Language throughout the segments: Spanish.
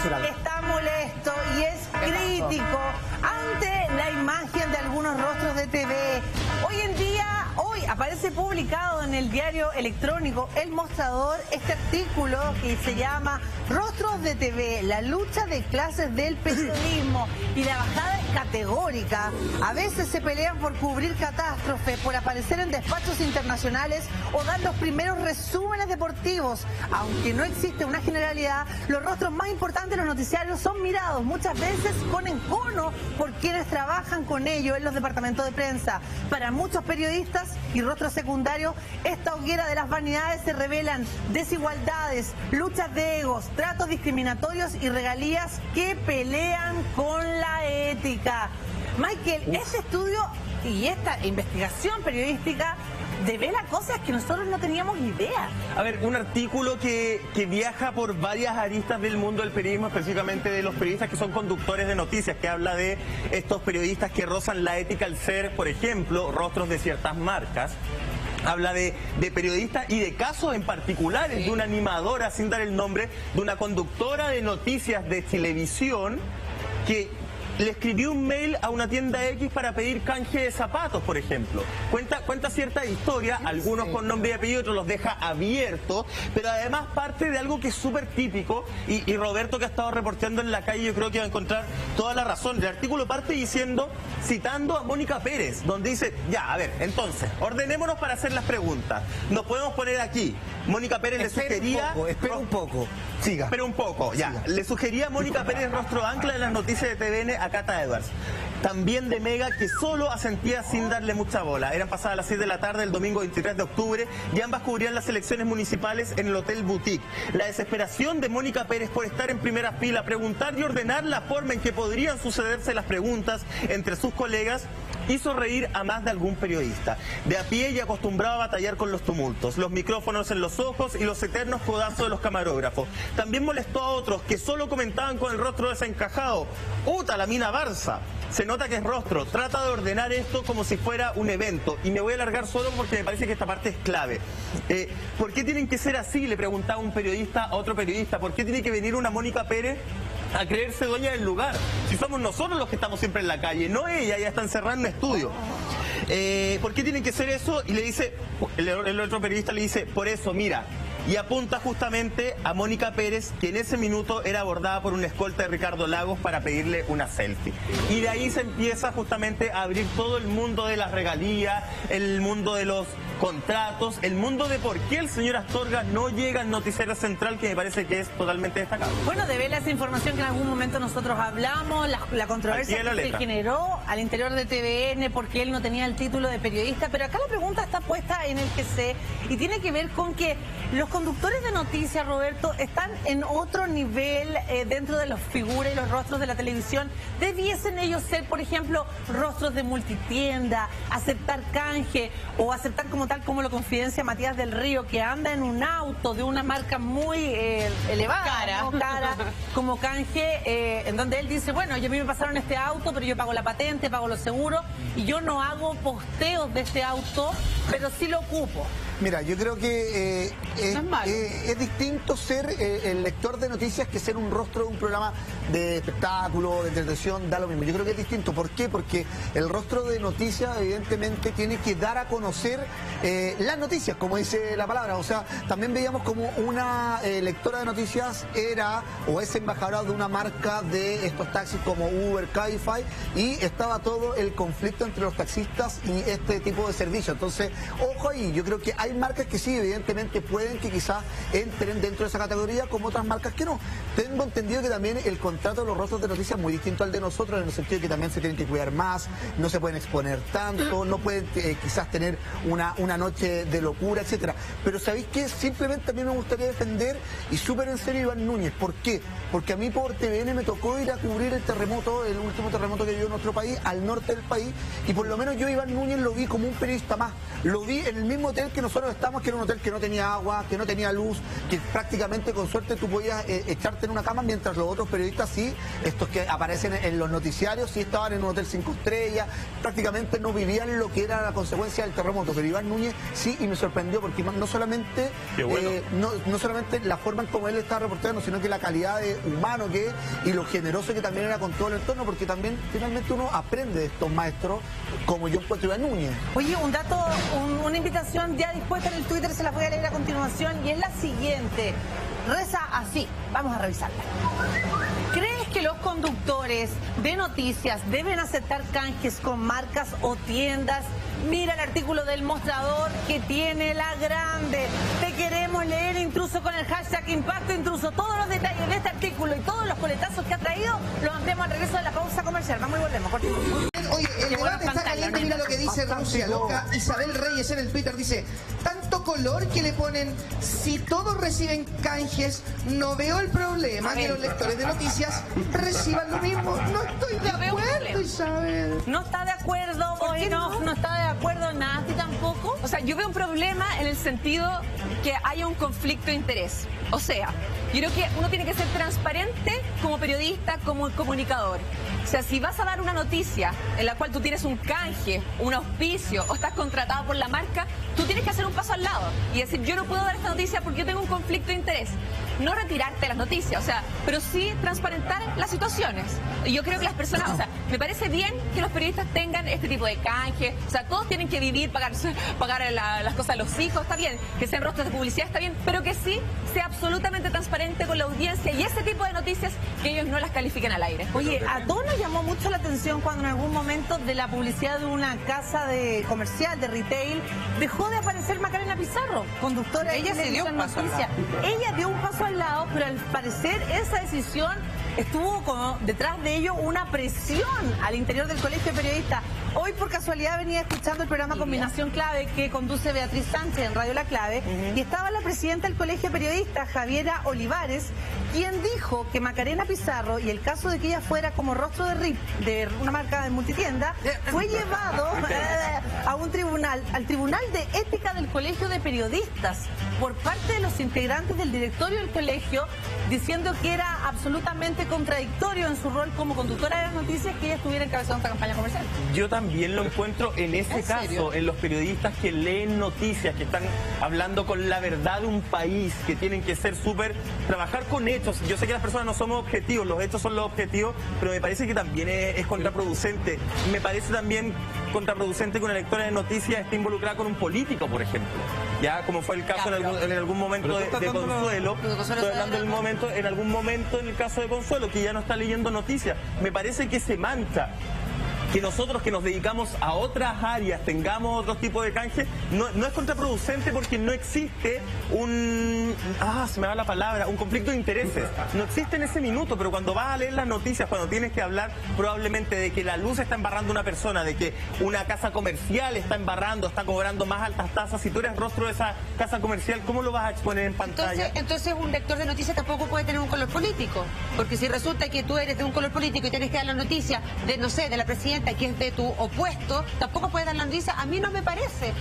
decir algo. Está molesto y es crítico ante la imagen de algunos rostros de TV. Hoy aparece publicado en el diario electrónico El Mostrador este artículo que se llama Rostros de TV, la lucha de clases del periodismo, y la bajada es categórica. A veces se pelean por cubrir catástrofes, por aparecer en despachos internacionales o dar los primeros resúmenes deportivos. Aunque no existe una generalidad, los rostros más importantes de los noticiarios son mirados muchas veces con encono por quienes trabajan con ellos en los departamentos de prensa. Para muchos periodistas y rostros secundarios, esta hoguera de las vanidades se revelan desigualdades, luchas de egos, tratos discriminatorios y regalías que pelean con la ética. Michael, este estudio y esta investigación periodística devela cosas que nosotros no teníamos idea. A ver, un artículo que viaja por varias aristas del mundo del periodismo, específicamente de los periodistas que son conductores de noticias, que habla de estos periodistas que rozan la ética al ser, por ejemplo, rostros de ciertas marcas. Habla de periodistas y de casos en particulares, de una animadora, sin dar el nombre, de una conductora de noticias de televisión que le escribió un mail a una tienda X para pedir canje de zapatos, por ejemplo. Cuenta cierta historia, algunos con nombre y apellido, otros los deja abiertos, pero además parte de algo que es súper típico, y Roberto, que ha estado reporteando en la calle, yo creo que va a encontrar toda la razón. El artículo parte citando a Mónica Pérez, donde dice, ya, a ver, entonces, ordenémonos para hacer las preguntas. Nos podemos poner aquí. Mónica Pérez le sugería... Espera un poco. Siga. Espera un poco, ya. Siga. Le sugería a Mónica Pérez, rostro ancla de las noticias de TVN, a Cata Edwards. También de Mega, que solo asentía sin darle mucha bola. Eran pasadas las 6 de la tarde del domingo 23 de octubre y ambas cubrían las elecciones municipales en el Hotel Boutique. La desesperación de Mónica Pérez por estar en primera fila, preguntar y ordenar la forma en que podrían sucederse las preguntas entre sus colegas, hizo reír a más de algún periodista. De a pie y acostumbrado a batallar con los tumultos, los micrófonos en los ojos y los eternos codazos de los camarógrafos. También molestó a otros que solo comentaban con el rostro desencajado. ¡Uta, la mina Barça! Se nota que es rostro. Trata de ordenar esto como si fuera un evento. Y me voy a alargar solo porque me parece que esta parte es clave. ¿Por qué tienen que ser así? Le preguntaba un periodista a otro periodista. ¿Por qué tiene que venir una Mónica Pérez a creerse dueña del lugar? Si somos nosotros los que estamos siempre en la calle, no ella está encerrada en un estudio. ¿Por qué tienen que ser eso? Y le dice, el otro periodista le dice, por eso, mira. Y apunta justamente a Mónica Pérez, que en ese minuto era abordada por una escolta de Ricardo Lagos para pedirle una selfie. Y de ahí se empieza justamente a abrir todo el mundo de las regalías, el mundo de los contratos, el mundo de por qué el señor Astorga no llega al noticiero central, que me parece que es totalmente destacable. Bueno, devela esa información que en algún momento nosotros hablamos, la controversia que se generó al interior de TVN porque él no tenía el título de periodista, pero acá la pregunta está puesta en el GC y tiene que ver con que los conductores de noticias, Roberto, están en otro nivel dentro de las figuras y los rostros de la televisión. ¿Debiesen ellos ser, por ejemplo, rostros de multitienda, aceptar canje o aceptar como tal, como lo confidencia Matías del Río, que anda en un auto de una marca muy elevada, cara, como canje, en donde él dice, bueno, yo a mí me pasaron este auto, pero yo pago la patente, pago los seguros y yo no hago posteos de este auto, pero sí lo ocupo? Mira, yo creo que es distinto ser el lector de noticias que ser un rostro de un programa de espectáculo, de entretención, da lo mismo. Yo creo que es distinto. ¿Por qué? Porque el rostro de noticias evidentemente tiene que dar a conocer las noticias, como dice la palabra. O sea, también veíamos como una lectora de noticias era o es embajadora de una marca de estos taxis como Uber, Cabify, y estaba todo el conflicto entre los taxistas y este tipo de servicio. Entonces, ojo ahí, yo creo que hay marcas que sí, evidentemente pueden que quizás entren dentro de esa categoría, como otras marcas que no. Tengo entendido que también el contrato de los rostros de noticias es muy distinto al de nosotros, en el sentido de que también se tienen que cuidar más, no se pueden exponer tanto, no pueden quizás tener una noche de locura, etcétera. Pero ¿sabéis qué? Simplemente a mí me gustaría defender, y súper en serio, Iván Núñez. ¿Por qué? Porque a mí por TVN me tocó ir a cubrir el terremoto, el último terremoto que vivió en nuestro país, al norte del país, y por lo menos yo, Iván Núñez, lo vi como un periodista más. Lo vi en el mismo hotel que nosotros nosotros estamos, que era un hotel que no tenía agua, que no tenía luz, que prácticamente con suerte tú podías echarte en una cama, mientras los otros periodistas sí, estos que aparecen en los noticiarios, sí estaban en un hotel 5 estrellas, prácticamente no vivían lo que era la consecuencia del terremoto. Pero Iván Núñez sí, y me sorprendió, porque no solamente no solamente la forma en cómo él estaba reportando, sino que la calidad de humano que es y lo generoso que también era con todo el entorno, porque también finalmente uno aprende de estos maestros, como yo encuentro Iván Núñez. Oye, un dato, una invitación ya dispuesta en el Twitter, se la voy a leer a continuación, y es la siguiente. Reza así, vamos a revisarla. ¿Crees que los conductores de noticias deben aceptar canjes con marcas o tiendas? Mira el artículo del Mostrador que tiene la grande. Te queremos leer, Intruso, con el hashtag Impacto Intruso. Todos los detalles de este artículo y todos los coletazos que ha traído los ampliamos al regreso de la pausa comercial. Vamos y volvemos. Cortito. Oye, el debate está caliente, mira lo que dice Rusia Loca. Isabel Reyes en el Twitter dice: tanto color que le ponen, si todos reciben canjes, no veo el problema que los lectores de noticias reciban lo mismo. No estoy de acuerdo, Isabel. No está de acuerdo, no está de acuerdo, Nati tampoco. O sea, yo veo un problema en el sentido que haya un conflicto de interés. O sea, yo creo que uno tiene que ser transparente como periodista, como comunicador. O sea, si vas a dar una noticia en la cual tú tienes un canje, un auspicio o estás contratado por la marca, tú tienes que hacer un paso al lado y decir: yo no puedo dar esta noticia porque yo tengo un conflicto de interés. No retirarte las noticias, o sea, pero sí transparentar las situaciones. Y yo creo que las personas, o sea, me parece bien que los periodistas tengan este tipo de canje, o sea, todos tienen que vivir, pagar las cosas a los hijos, está bien, que sean rostros de publicidad, está bien, pero que sí sea absolutamente transparente con la audiencia y ese tipo de noticias que ellos no las califiquen al aire. Oye, a todos nos llamó mucho la atención cuando en algún momento de la publicidad de una casa de comercial, de retail, dejó de aparecer Macarena Pizarro, conductora. Ella se dio un paso al lado. Ella dio un paso al lado, pero al parecer esa decisión estuvo como detrás de ello una presión al interior del Colegio de Periodistas. Hoy por casualidad venía escuchando el programa Combinación Clave que conduce Beatriz Sánchez en Radio La Clave, y estaba la presidenta del Colegio de Periodistas, Javiera Olivares, quien dijo que Macarena Pizarro, y el caso de que ella fuera como rostro de RIP de una marca de multitienda, fue llevado a un tribunal, al Tribunal de Ética del Colegio de Periodistas, por parte de los integrantes del directorio del colegio, diciendo que era absolutamente contradictorio en su rol como conductora de las noticias que ella estuviera encabezando esta campaña comercial. Yo también lo encuentro en ese caso, en los periodistas que leen noticias, que están hablando con la verdad de un país, que tienen que ser trabajar con hechos. Yo sé que las personas no somos objetivos, los hechos son los objetivos, pero me parece que también es contraproducente. Me parece también contraproducente que una lectora de noticias esté involucrada con un político, por ejemplo. Ya, como fue el caso en algún momento de Consuelo. Estoy hablando en algún momento en el caso de Consuelo, que ya no está leyendo noticias. Me parece que se mancha que nosotros que nos dedicamos a otras áreas tengamos otro tipo de canje. No es contraproducente porque no existe se me va la palabra, un conflicto de intereses. No existe en ese minuto, pero cuando vas a leer las noticias, cuando tienes que hablar probablemente de que la luz está embarrando a una persona, de que una casa comercial está cobrando más altas tasas, si tú eres rostro de esa casa comercial, ¿cómo lo vas a exponer en pantalla? Entonces un lector de noticias tampoco puede tener un color político, porque si resulta que tú eres de un color político y tienes que dar la noticia de, no sé, de la presidenta que es de tu opuesto, tampoco puedes dar la noticia. A mí no me parece.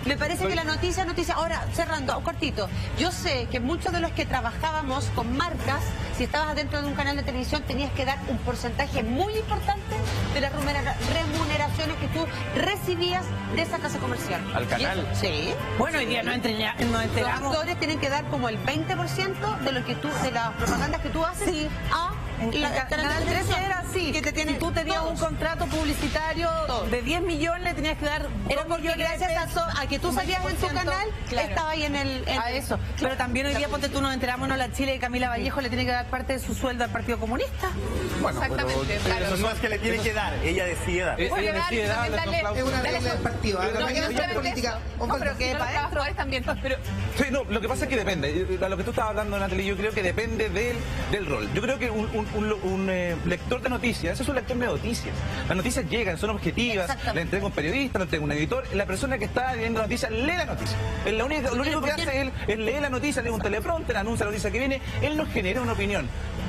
Me parece que la noticia, ahora cerrando, un cortito, yo sé que muchos de los que trabajábamos con marcas, si estabas dentro de un canal de televisión tenías que dar un porcentaje muy importante de las remuneraciones que tú recibías de esa casa comercial. ¿Al canal? Sí. Bueno, hoy día no entregamos. Los actores tienen que dar como el 20% de lo que de las propagandas que tú haces a Canal 13 era así, que si tú tenías un contrato publicitario de 10 millones, tenías que dar 2 millones gracias a que tú salías en tu canal, estaba ahí en el... a eso. Pero también hoy día, ponte tú, nos enteramos, ¿no? La Chile de Camila Vallejo le tiene que dar parte de su sueldo al Partido Comunista. Bueno, exactamente. Pero eso no es que le tiene que dar, ella decide dar. Ella decide dar, es una regla del partido. Pero que para trabajadores también. Sí, no, lo que pasa es que depende. A lo que tú estabas hablando, Natalie, yo creo que depende del rol. Yo creo que un lector de noticias, ese es un lector de noticias. Las noticias llegan, son objetivas, la entrega un periodista, la entrega un editor. La persona que está viendo noticias lee la noticia. Lo único que hace él es leer la noticia, lee un teleprompter, anuncia la noticia que viene. Él nos genera una opinión.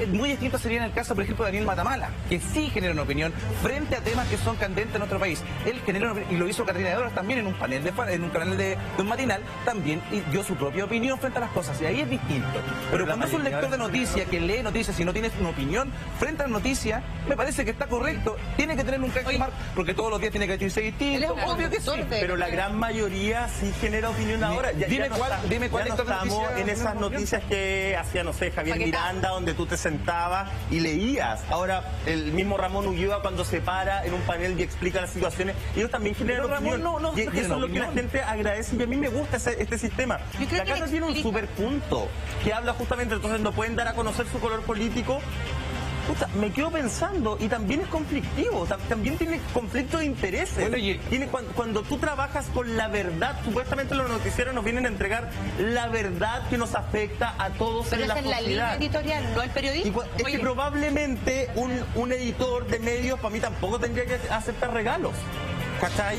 Muy distinto sería en el caso, por ejemplo, de Daniel Matamala, que sí genera una opinión frente a temas que son candentes en nuestro país. Él genera una opinión, y lo hizo Catalina de Horas también en un panel en un canal de un matinal, también dio su propia opinión frente a las cosas, y ahí es distinto. Pero cuando es un lector de noticias que lee noticias y no tienes una opinión frente a la noticia, me parece que está correcto. Tiene que tener un canje marco, porque todos los días tiene que decirse distinto. Obvio que sí. Pero la gran mayoría sí genera opinión ahora. Dime cuál ya no estamos en esas noticias que hacía, no sé, Javier Miranda, donde tú te sentabas y leías. Ahora, el mismo Ramón Ulloa, cuando se para en un panel y explica las situaciones, ellos también generan opinión. Y eso es lo que la gente agradece, y a mí me gusta este sistema. La Cata tiene un super punto que habla justamente, entonces no pueden dar a conocer su color político. Puta, me quedo pensando, y también es conflictivo, también tiene conflicto de intereses. Bueno, cuando tú trabajas con la verdad, supuestamente los noticieros nos vienen a entregar la verdad que nos afecta a todos en la sociedad. Pero esa es la línea editorial, no el periodismo. Es que probablemente un editor de medios para mí tampoco tendría que aceptar regalos. ¿Cachai?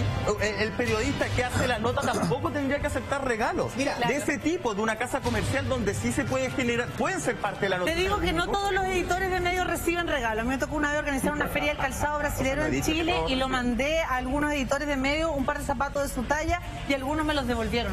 El periodista que hace la nota tampoco tendría que aceptar regalos. Mira, de ese tipo, de una casa comercial donde sí se puede generar, pueden ser parte de la noticia. Te digo que no todos los editores de medios reciben regalos. A mí me tocó una vez organizar una feria del calzado brasilero en Chile y lo mandé a algunos editores de medios, un par de zapatos de su talla, y algunos me los devolvieron.